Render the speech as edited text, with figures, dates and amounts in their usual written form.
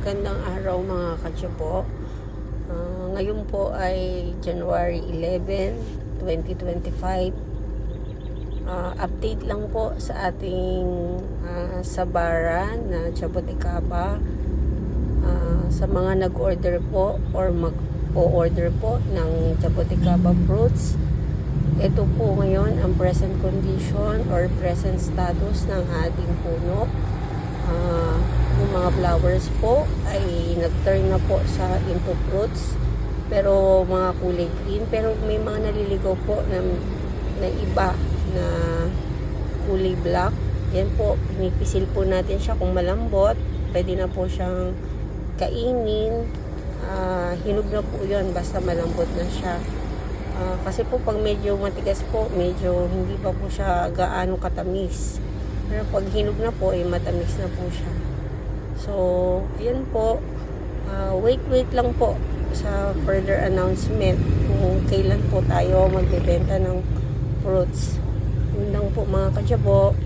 Magandang araw mga kadyabo. Ngayon po ay January 11, 2025. Update lang po sa ating sabaran na Jaboticaba. Sa mga nag-order po or mag-o-order po ng Jaboticaba fruits, ito po ngayon ang present condition or present status ng ating puno. Yung mga flowers po ay nag-turn na po into fruits, pero mga kulay green, pero may mga naliligaw po na iba na kulay black. Yan po, pinipisil po natin siya kung malambot, pwede na po siyang kainin. Hinog na po yun basta malambot na siya. Kasi po pag medyo matigas po, medyo hindi pa po siya gaano katamis. Pero pag hinog na po, matamis na po siya. So, ayan po. Wait lang po sa further announcement kung kailan po tayo magbebenta ng fruits. Yun lang po mga kadyabo.